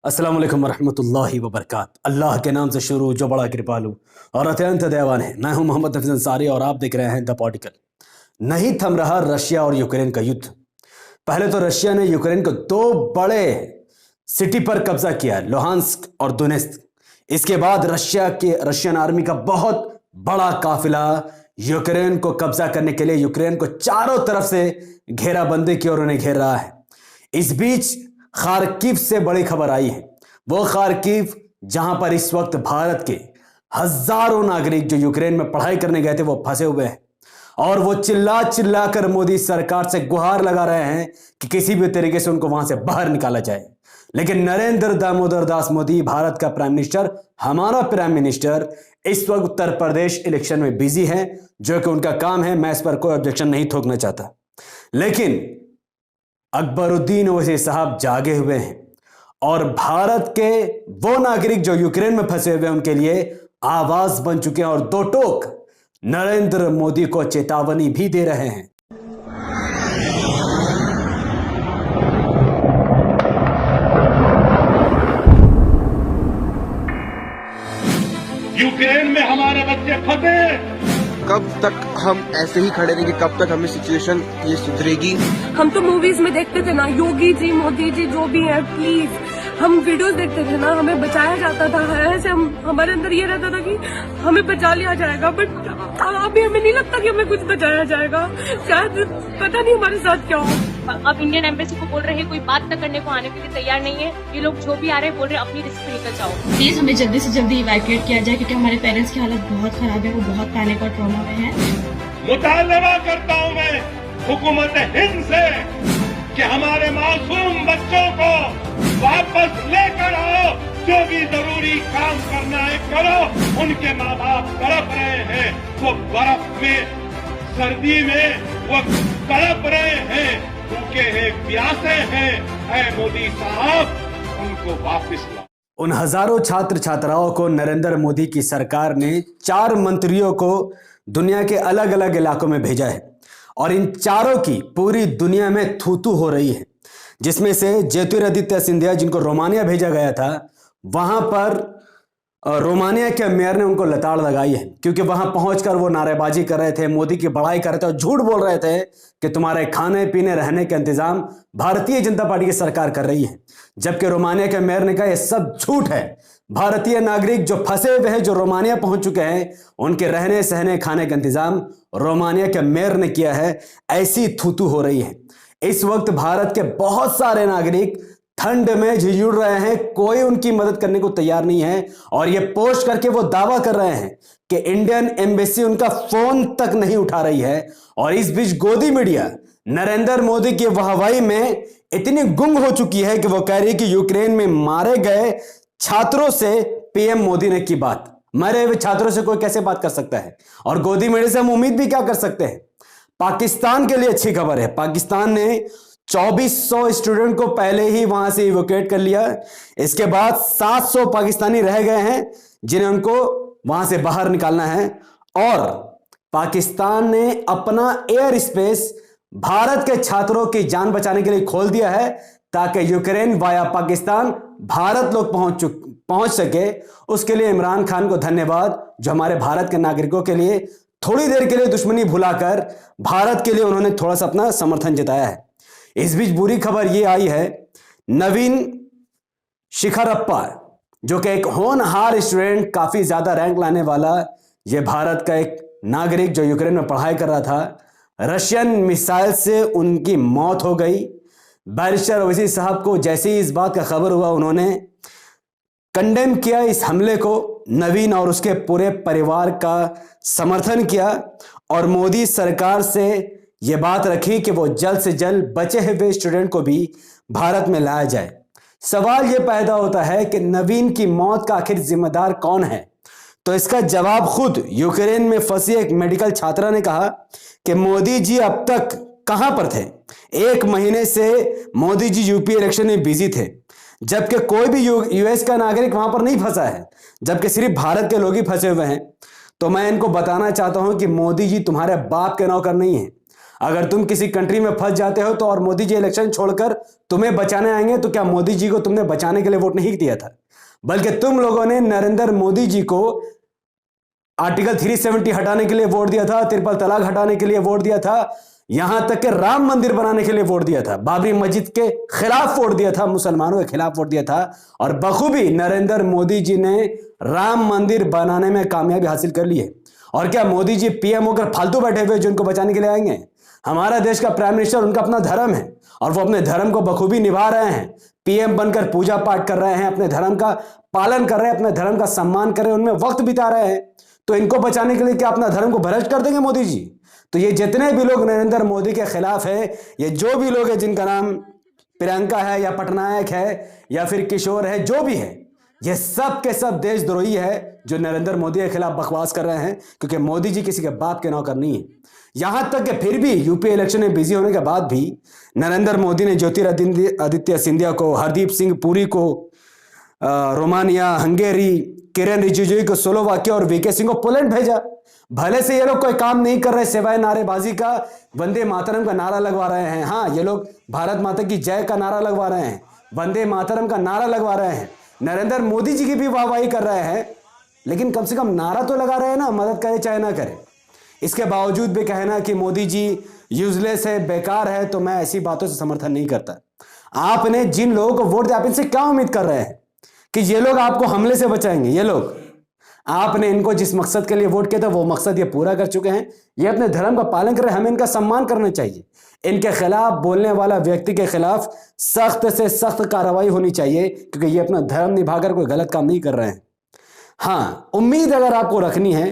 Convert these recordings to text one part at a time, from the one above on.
अस्सलाम वालेकुम वरहमतुल्लाहि वबरकात। अल्लाह के नाम से शुरू जो बड़ा कृपालु और अत्यंत दयावान है। मैं हूं मोहम्मद हफीज अंसारी और आप देख रहे हैं द पॉलिटिकल। नहीं थम रहा रशिया और यूक्रेन का युद्ध। पहले तो रशिया ने यूक्रेन को दो बड़े सिटी पर कब्जा किया, लुहांस्क और दोनेत्स्क। इसके बाद रशियन आर्मी का बहुत बड़ा काफिला यूक्रेन को कब्जा करने के लिए यूक्रेन को चारों तरफ से घेराबंदी की और उन्हें घेर रहा है। इस बीच खार्किव से बड़ी खबर आई है। वो खार्किव जहां पर इस वक्त भारत के हजारों नागरिक जो यूक्रेन में पढ़ाई करने गए थे वो फंसे हुए हैं और वो चिल्ला चिल्ला कर मोदी सरकार से गुहार लगा रहे हैं कि किसी भी तरीके से उनको वहां से बाहर निकाला जाए। लेकिन नरेंद्र दामोदर दास मोदी, भारत का प्राइम मिनिस्टर, हमारा प्राइम मिनिस्टर, इस वक्त उत्तर प्रदेश इलेक्शन में बिजी हैं, जो कि उनका काम है। मैं इस पर कोई ऑब्जेक्शन नहीं थोकना चाहता, लेकिन अकबरुद्दीन ओवैसी साहब जागे हुए हैं और भारत के वो नागरिक जो यूक्रेन में फंसे हुए हैं उनके लिए आवाज बन चुके हैं और दो टोक नरेंद्र मोदी को चेतावनी भी दे रहे हैं। यूक्रेन में हमारे बच्चे फंसे। कब तक हम ऐसे ही खड़े रहेंगे? कब तक हमें सिचुएशन ये सुधरेगी? हम तो मूवीज में देखते थे ना, योगी जी, मोदी जी, जो भी है, प्लीज। हम वीडियोस देखते थे ना, हमें बचाया जाता था। ऐसे हमारे अंदर ये रहता था कि हमें बचा लिया जाएगा, बट अभी हमें नहीं लगता कि हमें कुछ बचाया जाएगा। शायद पता नहीं हमारे साथ क्या हो। अब इंडियन एम्बेसी को बोल रहे हैं कोई बात न करने को आने के लिए तैयार नहीं है। ये लोग जो भी आ रहे हैं बोल रहे हैं अपनी रिस्क पे निकल जाओ। प्लीज हमें जल्दी से जल्दी इवैक्यूएट किया जाए, क्योंकि हमारे पेरेंट्स की हालत बहुत खराब है, वो बहुत पैनिक और ट्रॉमा में है। मुतालबा करता हूँ मैं हुकूमत हिंद से कि हमारे मासूम बच्चों को वापस लेकर आओ। जो भी जरूरी काम करना है करो। उनके माँ बाप तड़प रहे हैं, वो बर्फ में, सर्दी में वो तड़प रहे हैं, भूखे हैं, प्यासे हैं। ऐ मोदी साहब, उनको वापस लाओ। उन हजारों छात्र छात्राओं को नरेंद्र मोदी की सरकार ने 4 मंत्रियों को दुनिया के अलग अलग इलाकों में भेजा है और इन चारों की पूरी दुनिया में थू-थू हो रही है। जिसमें से ज्योतिरादित्य सिंधिया, जिनको रोमानिया भेजा गया था, वहां पर रोमानिया के मेयर ने उनको लताड़ लगाई है, क्योंकि वहां पहुंचकर वो नारेबाजी कर रहे थे, मोदी की बड़ाई कर रहे थे और झूठ बोल रहे थे कि तुम्हारे खाने पीने रहने के इंतजाम भारतीय जनता पार्टी की सरकार कर रही है। जबकि रोमानिया के मेयर ने कहा यह सब झूठ है। भारतीय नागरिक जो फंसे हुए हैं, जो रोमानिया पहुंच चुके हैं, उनके रहने सहने खाने का इंतजाम रोमानिया के मेयर ने किया है। ऐसी थू-थू हो रही है। इस वक्त भारत के बहुत सारे नागरिक ठंड में झिझुड़ रहे हैं, कोई उनकी मदद करने को तैयार नहीं है और ये पोस्ट करके वो दावा कर रहे हैं कि इंडियन एम्बेसी उनका फोन तक नहीं उठा रही है। और इस बीच गोदी मीडिया नरेंद्र मोदी की वाहवाही में इतनी गुंग हो चुकी है कि वो कह रही है कि यूक्रेन में मारे गए छात्रों से पीएम मोदी ने की बात। मरे हुए छात्रों से कोई कैसे बात कर सकता है? और गोदी मीडिया से हम उम्मीद भी क्या कर सकते हैं? पाकिस्तान के लिए अच्छी खबर है, पाकिस्तान ने 2400 स्टूडेंट को पहले ही वहां से इवोकेट कर लिया। इसके बाद 700 पाकिस्तानी रह गए हैं जिन्हें उनको वहां से बाहर निकालना है। और पाकिस्तान ने अपना एयर स्पेस भारत के छात्रों की जान बचाने के लिए खोल दिया है, ताकि यूक्रेन वाया पाकिस्तान भारत लोग पहुंच सके। उसके लिए इमरान खान को धन्यवाद, जो हमारे भारत के नागरिकों के लिए थोड़ी देर के लिए दुश्मनी भुलाकर भारत के लिए उन्होंने थोड़ा सा अपना समर्थन जताया है। इस बीच बुरी खबर यह आई है, नवीन शिखरप्पा, जो कि एक होनहार स्टूडेंट, काफी ज्यादा रैंक लाने वाला, यह भारत का एक नागरिक जो यूक्रेन में पढ़ाई कर रहा था, रशियन मिसाइल से उनकी मौत हो गई। बैरिस्टर ओवैसी साहब को जैसे ही इस बात का खबर हुआ, उन्होंने कंडेम किया इस हमले को, नवीन और उसके पूरे परिवार का समर्थन किया और मोदी सरकार से यह बात रखी कि वो जल्द से जल्द बचे हुए स्टूडेंट को भी भारत में लाया जाए। सवाल यह पैदा होता है कि नवीन की मौत का आखिर जिम्मेदार कौन है? तो इसका जवाब खुद यूक्रेन में फंसी एक मेडिकल छात्रा ने कहा कि मोदी जी अब तक कहां पर थे? 1 महीने से मोदी जी यूपी इलेक्शन में बिजी थे, जबकि कोई भी यूएस का नागरिक वहां पर नहीं फंसा है, जबकि सिर्फ भारत के लोग ही फंसे हुए हैं। तो मैं इनको बताना चाहता हूं कि मोदी जी तुम्हारे बाप के नौकर नहीं है। अगर तुम किसी कंट्री में फंस जाते हो तो और मोदी जी इलेक्शन छोड़कर तुम्हें बचाने आएंगे, तो क्या मोदी जी को तुमने बचाने के लिए वोट नहीं दिया था, बल्कि तुम लोगों ने नरेंद्र मोदी जी को आर्टिकल 370 हटाने के लिए वोट दिया था, ट्रिपल तलाक हटाने के लिए वोट दिया था, यहां तक कि राम मंदिर बनाने के लिए वोट दिया था, बाबरी मस्जिद के खिलाफ वोट दिया था, मुसलमानों के खिलाफ वोट दिया था। और बखूबी नरेंद्र मोदी जी ने राम मंदिर बनाने में कामयाबी हासिल कर ली है। और क्या मोदी जी पीएम होकर फालतू बैठे हुए जो उनको बचाने के लिए आएंगे? हमारा देश का प्राइम मिनिस्टर, उनका अपना धर्म है और वो अपने धर्म को बखूबी निभा रहे हैं। पीएम बनकर पूजा पाठ कर रहे हैं, अपने धर्म का पालन कर रहे हैं, अपने धर्म का सम्मान कर रहे हैं, उनमें वक्त बिता रहे हैं। तो इनको बचाने के लिए क्या अपना धर्म को भ्रष्ट कर देंगे मोदी जी? तो ये जितने भी लोग नरेंद्र मोदी के खिलाफ है, ये जो भी लोग हैं जिनका नाम प्रियंका है या पटनायक है या फिर किशोर है, जो भी है, ये सब के सब देशद्रोही है जो नरेंद्र मोदी के खिलाफ बकवास कर रहे हैं, क्योंकि मोदी जी किसी के बाप के नौकर नहीं है। यहां तक कि फिर भी यूपी इलेक्शन में बिजी होने के बाद भी नरेंद्र मोदी ने ज्योतिरादित्य सिंधिया को, हरदीप सिंह पुरी को रोमानिया, हंगेरी, किरेन रिजिजू को स्लोवाकिया और वीके सिंह को पोलैंड भेजा। भले से ये लोग कोई काम नहीं कर रहे सिवाय नारेबाजी का, वंदे मातरम का नारा लगवा रहे हैं। हाँ, ये लोग भारत माता की जय का नारा लगवा रहे हैं, वंदे मातरम का नारा लगवा रहे हैं, नरेंद्र मोदी जी की भी वाहवाही कर रहे हैं, लेकिन कम से कम नारा तो लगा रहे हैं ना, मदद करे चाहे ना करे। इसके बावजूद भी कहना कि मोदी जी यूजलेस है, बेकार है, तो मैं ऐसी बातों से समर्थन नहीं करता। आपने जिन लोगों को वोट दिया, आप इनसे क्या उम्मीद कर रहे हैं कि ये लोग आपको हमले से बचाएंगे? ये लोग, आपने इनको जिस मकसद के लिए वोट किया था वो मकसद ये पूरा कर चुके हैं। ये अपने धर्म का पालन कर रहे हैं, हमें इनका सम्मान करना चाहिए। इनके खिलाफ बोलने वाला व्यक्ति के खिलाफ सख्त से सख्त कार्रवाई होनी चाहिए, क्योंकि ये अपना धर्म निभाकर कोई गलत काम नहीं कर रहे हैं। हाँ, उम्मीद अगर आपको रखनी है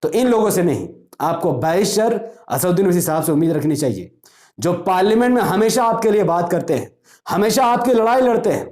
तो इन लोगों से नहीं, आपको बैरिस्टर असदुद्दीन ओवैसी साहब से उम्मीद रखनी चाहिए, जो पार्लियामेंट में हमेशा आपके लिए बात करते हैं, हमेशा आपकी लड़ाई लड़ते हैं।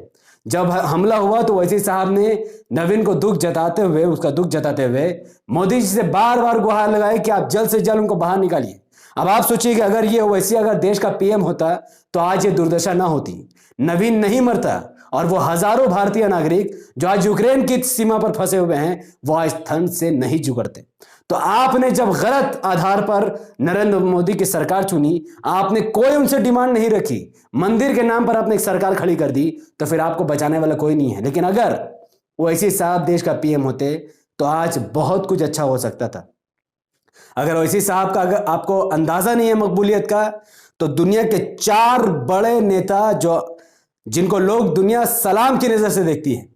जब हमला हुआ तो ओवैसी साहब ने नवीन को उसका दुख जताते हुए मोदी जी से बार बार गुहार लगाई कि आप जल्द से जल्द उनको बाहर निकालिए। अब आप सोचिए कि अगर ये ओवैसी अगर देश का पीएम होता तो आज ये दुर्दशा ना होती, नवीन नहीं मरता, और वो हजारों भारतीय नागरिक जो आज यूक्रेन की सीमा पर फंसे हुए हैं वो आज ठंड से नहीं जुगड़ते। तो आपने जब गलत आधार पर नरेंद्र मोदी की सरकार चुनी, आपने कोई उनसे डिमांड नहीं रखी, मंदिर के नाम पर आपने एक सरकार खड़ी कर दी, तो फिर आपको बचाने वाला कोई नहीं है। लेकिन अगर ओवैसी साहब देश का पीएम होते तो आज बहुत कुछ अच्छा हो सकता था। अगर ओवैसी साहब का अगर आपको अंदाजा नहीं है मकबूलियत का, तो दुनिया के 4 बड़े नेता जिनको लोग दुनिया सलाम की नजर से देखती है,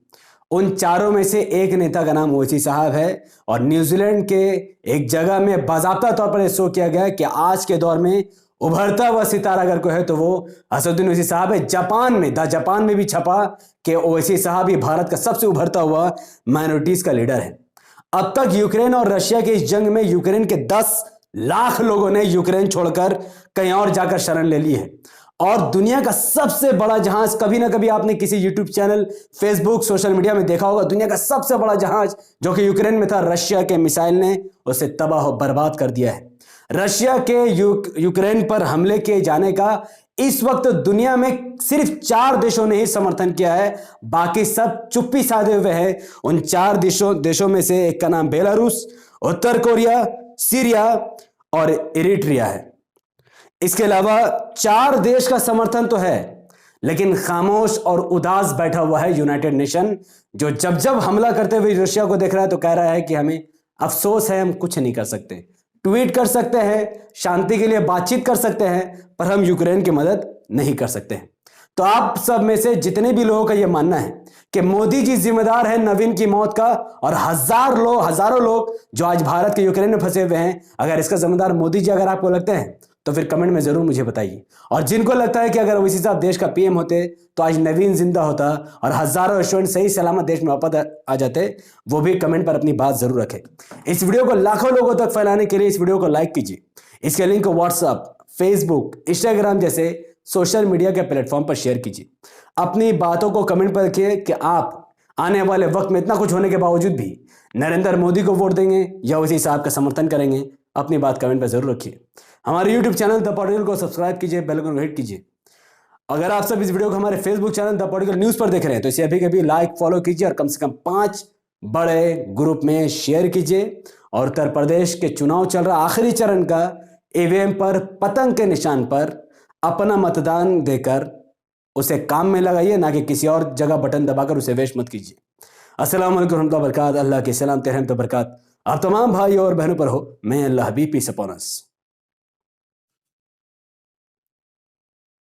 उन चारों में से एक नेता का नाम ओवैसी साहब है। और न्यूजीलैंड के एक जगह में बाज़ाब्ता तौर पर शो किया गया कि आज के दौर में उभरता हुआ सितारा अगर कोई है तो वो असदुद्दीन ओवैसी साहब है। जापान में भी छपा कि ओवैसी साहब ही भारत का सबसे उभरता हुआ माइनॉरिटीज का लीडर है। अब तक यूक्रेन और रशिया के इस जंग में यूक्रेन के 10 लाख लोगों ने यूक्रेन छोड़कर कहीं और जाकर शरण ले ली है। और दुनिया का सबसे बड़ा जहाज, कभी ना कभी आपने किसी YouTube channel, Facebook, social media में देखा होगा, दुनिया का सबसे बड़ा जहाज जो कि यूक्रेन में था, रशिया के मिसाइल ने उसे तबाह बर्बाद कर दिया है। रशिया के यूक्रेन पर हमले किए जाने का इस वक्त दुनिया में सिर्फ 4 देशों ने ही समर्थन किया है, बाकी सब चुप्पी साधे हुए हैं। उन 4 देशों में से एक का नाम बेलारूस, उत्तर कोरिया, सीरिया और इरिट्रिया है। इसके अलावा 4 देश का समर्थन तो है, लेकिन खामोश और उदास बैठा हुआ है यूनाइटेड नेशन, जो जब हमला करते हुए रशिया को देख रहा है तो कह रहा है कि हमें अफसोस है, हम कुछ नहीं कर सकते। ट्वीट कर सकते हैं, शांति के लिए बातचीत कर सकते हैं, पर हम यूक्रेन की मदद नहीं कर सकते हैं। तो आप सब में से जितने भी लोगों का यह मानना है कि मोदी जी जिम्मेदार है नवीन की मौत का, और हजारों लोग जो आज भारत के यूक्रेन में फंसे हुए हैं, अगर इसका जिम्मेदार मोदी जी अगर आपको लगते हैं तो फिर कमेंट में जरूर मुझे बताइए। और जिनको लगता है कि अगर ओवैसी साहब देश का पीएम होते तो आज नवीन जिंदा होता और हजारों स्टूडेंट सही सलामत देश में वापस आ जाते, वो भी कमेंट पर अपनी बात जरूर रखें। इस वीडियो को लाखों लोगों तक फैलाने के लिए इस वीडियो को लाइक कीजिए। इसके लिंक को व्हाट्सएप, फेसबुक, इंस्टाग्राम जैसे सोशल मीडिया के प्लेटफॉर्म पर शेयर कीजिए। अपनी बातों को कमेंट पर रखिए कि आप आने वाले वक्त में इतना कुछ होने के बावजूद भी नरेंद्र मोदी को वोट देंगे या ओवैसी साहब का समर्थन करेंगे। अपनी बात कमेंट पर जरूर रखिए। हमारे YouTube चैनल द पॉलिटिकल को सब्सक्राइब कीजिए, बेल आइकन को हिट कीजिए। अगर आप सब इस वीडियो को हमारे Facebook channel the political news पर देख रहे हैं तो इसे अभी लाइक, फॉलो कीजिए और कम से कम 5 बड़े ग्रुप में शेयर कीजिए। और उत्तर प्रदेश के चुनाव चल रहा आखिरी चरण का, ईवीएम पर पतंग के निशान पर अपना मतदान देकर उसे काम में लगाइए, ना कि किसी और जगह बटन दबाकर उसे वेस्ट मत कीजिए। अस्सलाम वालेकुम रहमतुल्लाहि व बरकात। अल्लाह की सलामत रहमत व बरकात आप तमाम भाई और बहनों पर हो। मैं अल्लाह हबीब पीस अपॉन अस।